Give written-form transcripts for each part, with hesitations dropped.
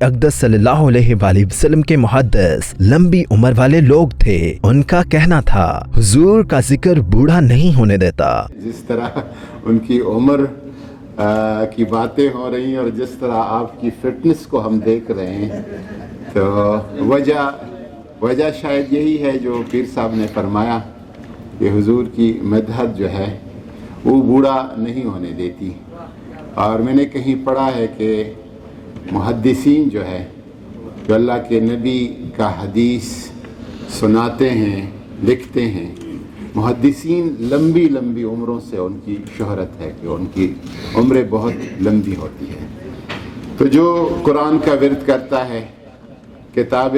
اقدس صلی اللہ علیہ وآلہ وسلم کے محدث لمبی عمر والے لوگ تھے. ان کا کہنا تھا حضور کا ذکر بوڑھا نہیں ہونے دیتا. جس طرح ان کی عمر کی باتیں ہو رہی ہیں اور جس طرح آپ کی فٹنس کو ہم دیکھ رہے ہیں تو وجہ شاید یہی ہے جو پیر صاحب نے فرمایا کہ حضور کی مدحت جو ہے وہ بوڑھا نہیں ہونے دیتی. اور میں نے کہیں پڑھا ہے کہ محدثین جو ہے جو اللہ کے نبی کا حدیث سناتے ہیں لکھتے ہیں، محدثین لمبی لمبی عمروں سے ان کی شہرت ہے کہ ان کی عمریں بہت لمبی ہوتی ہے. تو جو قرآن کا ورد کرتا ہے، کتاب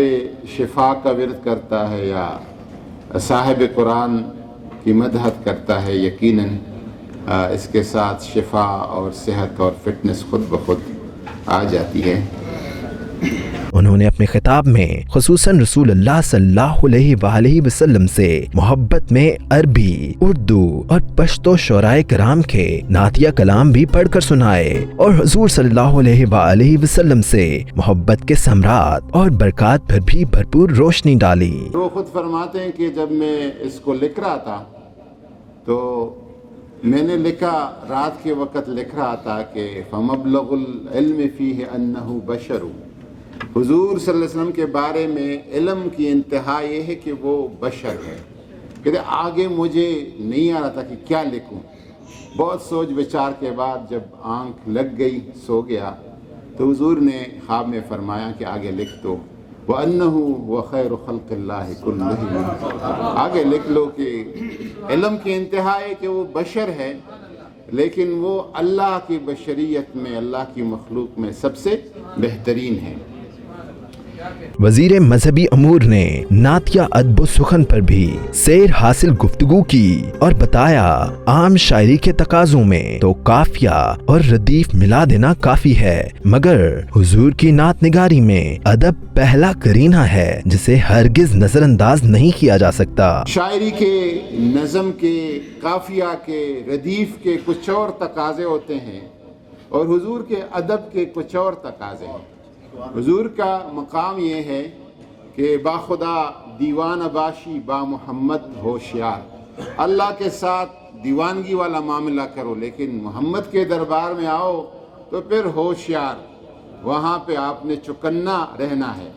شفا کا ورد کرتا ہے یا صاحب قرآن کی مدحت کرتا ہے، یقیناً اس کے ساتھ شفا اور صحت اور فٹنس خود بخود آ جاتی ہے. انہوں نے اپنے خطاب میں خصوصاً رسول اللہ صلی اللہ علیہ وآلہ وسلم سے محبت میں عربی، اردو اور پشتو شعرائے کرام کے نعتیہ کلام بھی پڑھ کر سنائے اور حضور صلی اللہ علیہ وآلہ وسلم سے محبت کے ثمرات اور برکات پر بھی بھرپور روشنی ڈالی. وہ خود فرماتے ہیں کہ جب میں اس کو لکھ رہا تھا تو میں نے لکھا، رات کے وقت لکھ رہا تھا کہ فَمَبْلَغُ الْعِلْمِ فِيهِ أَنَّهُ بَشَرٌ. حضور صلی اللہ علیہ وسلم کے بارے میں علم کی انتہا یہ ہے کہ وہ بشر ہے. کہتے آگے مجھے نہیں آ رہا تھا کہ کیا لکھوں. بہت سوچ بچار کے بعد جب آنکھ لگ گئی سو گیا تو حضور نے خواب میں فرمایا کہ آگے لکھ دو وَأَنَّهُ وَخَيْرُ خَلْقِ اللَّهِ كُلِّهِمْ. آگے لکھ لو کہ علم کی انتہا ہے کہ وہ بشر ہے، لیکن وہ اللہ کی بشریت میں، اللہ کی مخلوق میں سب سے بہترین ہے. وزیر مذہبی امور نے نعتیہ ادب و سخن پر بھی سیر حاصل گفتگو کی اور بتایا عام شاعری کے تقاضوں میں تو قافیہ اور ردیف ملا دینا کافی ہے، مگر حضور کی نعت نگاری میں ادب پہلا کرینہ ہے جسے ہرگز نظر انداز نہیں کیا جا سکتا. شاعری کے نظم کے، قافیہ کے، ردیف کے کچھ اور تقاضے ہوتے ہیں اور حضور کے ادب کے کچھ اور تقاضے ہیں. حضور کا مقام یہ ہے کہ با خدا دیوان باشی با محمد ہوشیار. اللہ کے ساتھ دیوانگی والا معاملہ کرو لیکن محمد کے دربار میں آؤ تو پھر ہوشیار. وہاں پہ آپ نے چوکنا رہنا ہے.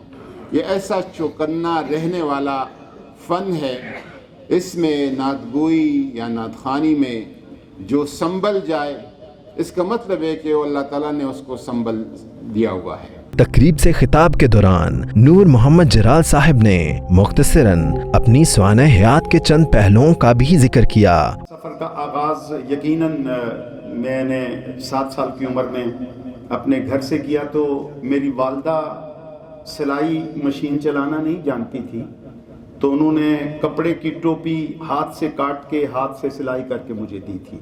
یہ ایسا چوکنا رہنے والا فن ہے. اس میں نعت گوئی یا نعت خوانی میں جو سنبھل جائے اس کا مطلب ہے کہ اللہ تعالیٰ نے اس کو سنبھل دیا ہوا ہے. تقریب سے خطاب کے دوران نور محمد جرال صاحب نے مختصراً اپنی سوانح حیات کے چند پہلوؤں کا بھی ذکر کیا. سفر کا آغاز یقیناً میں نے 7 سال کی عمر میں اپنے گھر سے کیا. تو میری والدہ سلائی مشین چلانا نہیں جانتی تھی، تو انہوں نے کپڑے کی ٹوپی ہاتھ سے کاٹ کے ہاتھ سے سلائی کر کے مجھے دی تھی.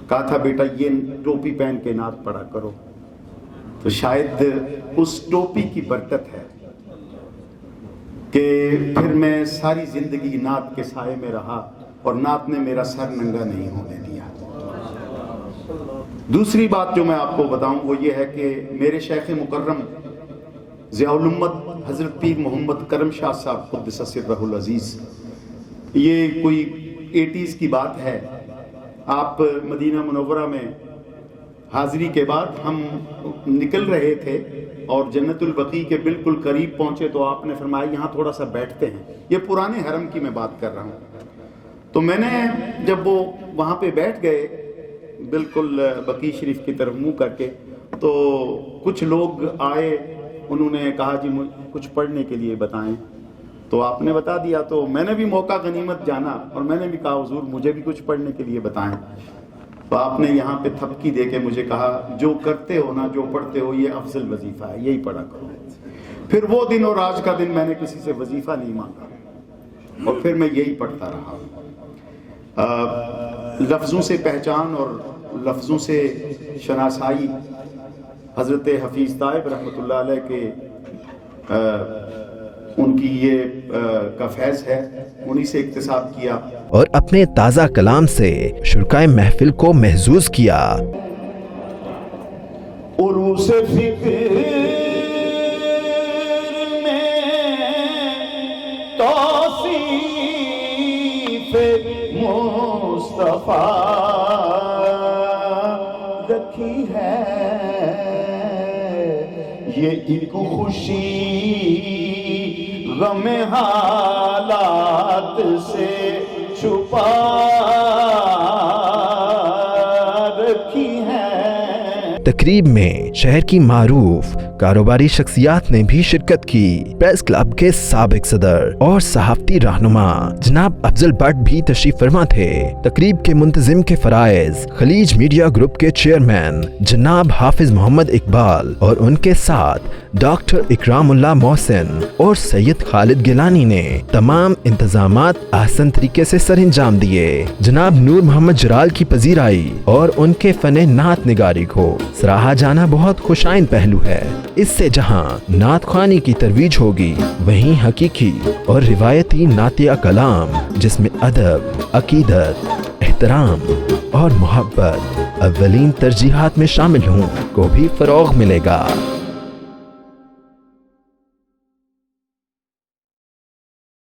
کہا تھا بیٹا یہ ٹوپی پہن کے نعت پڑھا کرو. تو شاید اس ٹوپی کی برکت ہے کہ پھر میں ساری زندگی نعت کے سائے میں رہا اور نعت نے میرا سر ننگا نہیں ہونے دیا. دوسری بات جو میں آپ کو بتاؤں وہ یہ ہے کہ میرے شیخ مکرم ضیاء الامت حضرت پیر محمد کرم شاہ صاحب قدس سرہ العزیز، یہ کوئی 80s کی بات ہے. آپ مدینہ منورہ میں حاضری کے بعد ہم نکل رہے تھے اور جنت البقیع کے بالکل قریب پہنچے تو آپ نے فرمایا یہاں تھوڑا سا بیٹھتے ہیں. یہ پرانے حرم کی میں بات کر رہا ہوں. تو میں نے جب وہ وہاں پہ بیٹھ گئے بالکل بقیع شریف کی طرف منہ کر کے، تو کچھ لوگ آئے، انہوں نے کہا جی کچھ پڑھنے کے لیے بتائیں. تو آپ نے بتا دیا. تو میں نے بھی موقع غنیمت جانا اور میں نے بھی کہا حضور مجھے بھی کچھ پڑھنے کے لیے بتائیں. تو آپ نے یہاں پہ تھپکی دے کے مجھے کہا جو کرتے ہو نا، جو پڑھتے ہو یہ افضل وظیفہ ہے، یہی پڑھا کرو. پھر وہ دن اور آج کا دن میں نے کسی سے وظیفہ نہیں مانگا اور پھر میں یہی پڑھتا رہا. لفظوں سے پہچان اور لفظوں سے شناسائی حضرت حفیظ طائب رحمۃ اللہ علیہ کے ان کی یہ کا فیض ہے، انہی سے اکتساب کیا اور اپنے تازہ کلام سے شرکائے محفل کو محظوظ کیا. عروس فکر صفا رکھی ہے، یہ ایک خوشی غم حالات سے چھپا رکھی ہے۔ تقریب میں شہر کی معروف کاروباری شخصیات نے بھی شرکت کی۔ پریس کلب کے سابق صدر اور صحافتی رہنما جناب افضل بٹ بھی تشریف فرما تھے۔ تقریب کے منتظم کے فرائض خلیج میڈیا گروپ کے چیئرمین جناب حافظ محمد اقبال اور ان کے ساتھ ڈاکٹر اکرام اللہ محسن اور سید خالد گیلانی نے تمام انتظامات احسن طریقے سے سر انجام دیے۔ جناب نور محمد جرال کی پذیرائی اور ان کے فن نعت نگاری کو سراہا جانا بہت خوشائن پہلو ہے۔ اس سے جہاں نعت خوانی کی ترویج ہوگی، وہیں حقیقی اور روایتی نعتیہ کلام جس میں ادب، عقیدت، احترام اور محبت اولین ترجیحات میں شامل ہوں کو بھی فروغ ملے گا۔